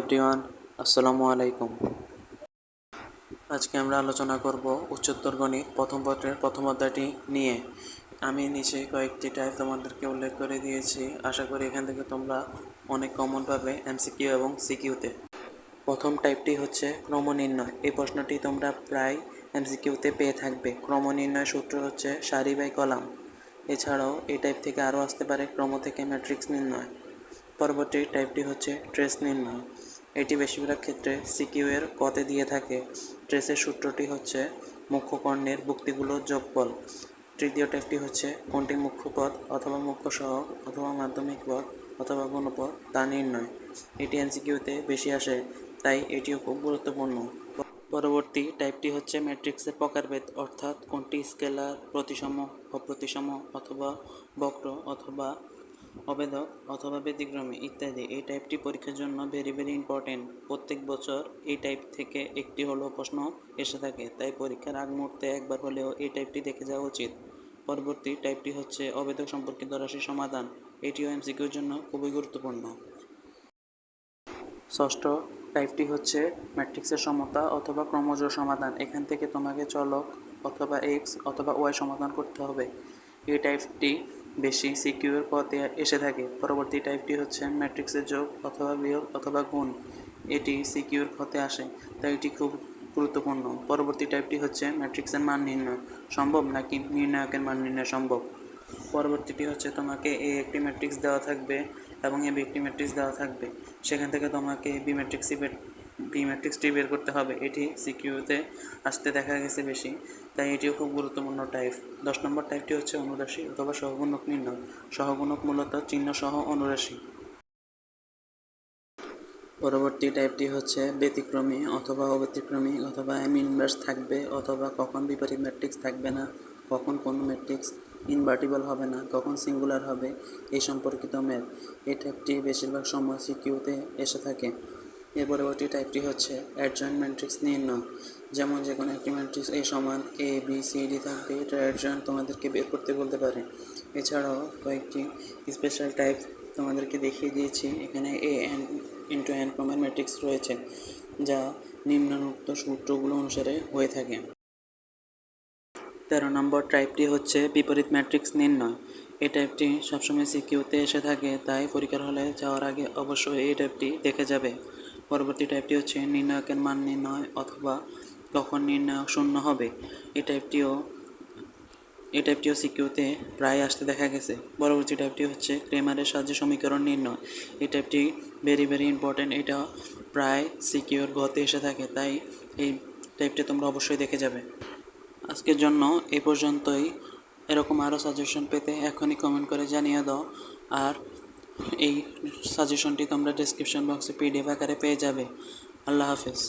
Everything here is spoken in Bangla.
এভরিওয়ান, আসসালামু আলাইকুম। আজকে আমরা আলোচনা করব উচ্চতর গণিত প্রথম পত্রের প্রথম অধ্যায়টি নিয়ে। আমি নিচে কয়েকটি টাইপ তোমাদেরকে উল্লেখ করে দিয়েছি। আশা করি এখান থেকে তোমরা অনেক কমন পাবে এমসিকিউ এবং সিকিউতে। প্রথম টাইপটি হচ্ছে ক্রম নির্ণয়। এই প্রশ্নটি তোমরা প্রায় এমসিকিউতে পেয়ে থাকবে। ক্রম নির্ণয় সূত্র হচ্ছে সারি বাই কলাম। এছাড়াও এই টাইপ থেকে আরও আসতে পারে ক্রম থেকে ম্যাট্রিক্স নির্ণয়। পরবর্তী টাইপটি হচ্ছে ট্রেস নির্ণয়। এটি বেশিরভাগ ক্ষেত্রে সিকিউ এর কতে দিয়ে থাকে। ট্রেসের সূত্রটি হচ্ছে মুখ্য কর্ণের ভুক্তিগুলোর যোগফল। তৃতীয় টাইপটি হচ্ছে কোনটি মুখ্য পদ অথবা মুখ্য সহগ অথবা মাধ্যমিক পদ অথবা গুণপদ তা নির্ণয়। এটি এমসিকিউতে বেশি আসে, তাই এটিও খুব গুরুত্বপূর্ণ। পরবর্তী টাইপটি হচ্ছে ম্যাট্রিক্সের প্রকারভেদ, অর্থাৎ কোনটি স্কেলার, প্রতিসম, অপ্রতিসম অথবা বক্র অথবা অবেধক অথবা ব্যতিক্রমী ইত্যাদি। এই টাইপটি পরীক্ষার জন্য ভেরি ইম্পর্টেন্ট। প্রত্যেক বছর এই টাইপ থেকে একটি হলেও প্রশ্ন এসে থাকে, তাই পরীক্ষার আগ মুহূর্তে একবার হলেও এই টাইপটি দেখে যাওয়া উচিত। পরবর্তী টাইপটি হচ্ছে অবেধক সম্পর্কিত রাশির সমাধান। এটিও এমসিকিউর জন্য খুবই গুরুত্বপূর্ণ। ষষ্ঠ টাইপটি হচ্ছে ম্যাট্রিক্সের সমতা অথবা ক্রমজোড় সমাধান। এখান থেকে তোমাকে চলক অথবা এক্স অথবা ওয়াই সমাধান করতে হবে। এই টাইপটি বেশি সিকিউর পদে এসে থাকে। পরবর্তী টাইপটি হচ্ছে ম্যাট্রিক্সের যোগ অথবা বিয়োগ অথবা গুণ। এটি সিকিউর পদে আসে, তাই এটি খুব গুরুত্বপূর্ণ। পরবর্তী টাইপটি হচ্ছে ম্যাট্রিক্সের মান নির্ণয়। সম্ভব নাকি নির্ণায়কের মান নির্ণয় সম্ভব। পরবর্তীটি হচ্ছে তোমাকে এ একটি ম্যাট্রিক্স দেওয়া থাকবে এবং এ বি একটি ম্যাট্রিক্স দেওয়া থাকবে। সেখান থেকে তোমাকে বি ম্যাট্রিক্সটি বের করতে হবে। এটি সিকিউতে আসতে দেখা গেছে বেশি, তাই এটিও খুব গুরুত্বপূর্ণ টাইপ। 10 নম্বর টাইপটি হচ্ছে অনুরাশি অথবা সহগুণক নির্ণয়। সহগুণক মূলত চিহ্ন সহ অনুরাশি। পরবর্তী টাইপটি হচ্ছে ব্যতিক্রমী অথবা অব্যতিক্রমী অথবা এম ইনভার্স থাকবে অথবা কখন বিপরীত ম্যাট্রিক্স থাকবে না, কখন কোনো ম্যাট্রিক্স ইনভার্টিবল হবে না, কখন সিঙ্গুলার হবে, এই সম্পর্কিত ম্যাথ। এই টাইপটি বেশিরভাগ সময় সিকিউতে এসে থাকে। এর পরবর্তী টাইপটি হচ্ছে অ্যাডজয়েন্ট ম্যাট্রিক্স নির্ণয়। যেমন যে কোনো একটি ম্যাট্রিক্স এ সমান এ বি সি ডি থাকবে, এটা অ্যাডজয়েন্ট তোমাদেরকে বের করতে বলতে পারে। এছাড়াও কয়েকটি স্পেশাল টাইপ তোমাদেরকে দেখিয়ে দিয়েছি। এখানে এ এন ইন্টু এন ক্রমের ম্যাট্রিক্স রয়েছে, যা নিম্নোক্ত সূত্রগুলো অনুসারে হয়ে থাকে। 13 নম্বর টাইপটি হচ্ছে বিপরীত ম্যাট্রিক্স নির্ণয়। এই টাইপটি সবসময় সিকিউতে এসে থাকে, তাই পরীক্ষার হলে যাওয়ার আগে অবশ্যই এই টাইপটি দেখে যাবে। পরবর্তী টাইপটি হচ্ছে নির্ণায়কের মান নির্ণয় অথবা কখন নির্ণায়ক শূন্য হবে। এই টাইপটিও সিকিউতে প্রায় আসতে দেখা গেছে। পরবর্তী টাইপটি হচ্ছে ক্রেমারের সাহায্যে সমীকরণ নির্ণয়। এই টাইপটি ভেরি ইম্পর্টেন্ট। এটা প্রায় সিকিউর গতে এসে থাকে, তাই এই টাইপটি তোমরা অবশ্যই দেখে যাবে। আজকের জন্য এই পর্যন্তই। এরকম আরও সাজেশন পেতে এখনই কমেন্ট করে জানিয়ে দাও। আর এই সাজেশনটি তোমরা ডেসক্রিপশন বক্সে পিডিএফ আকারে পেয়ে যাবে। আল্লাহ হাফেজ।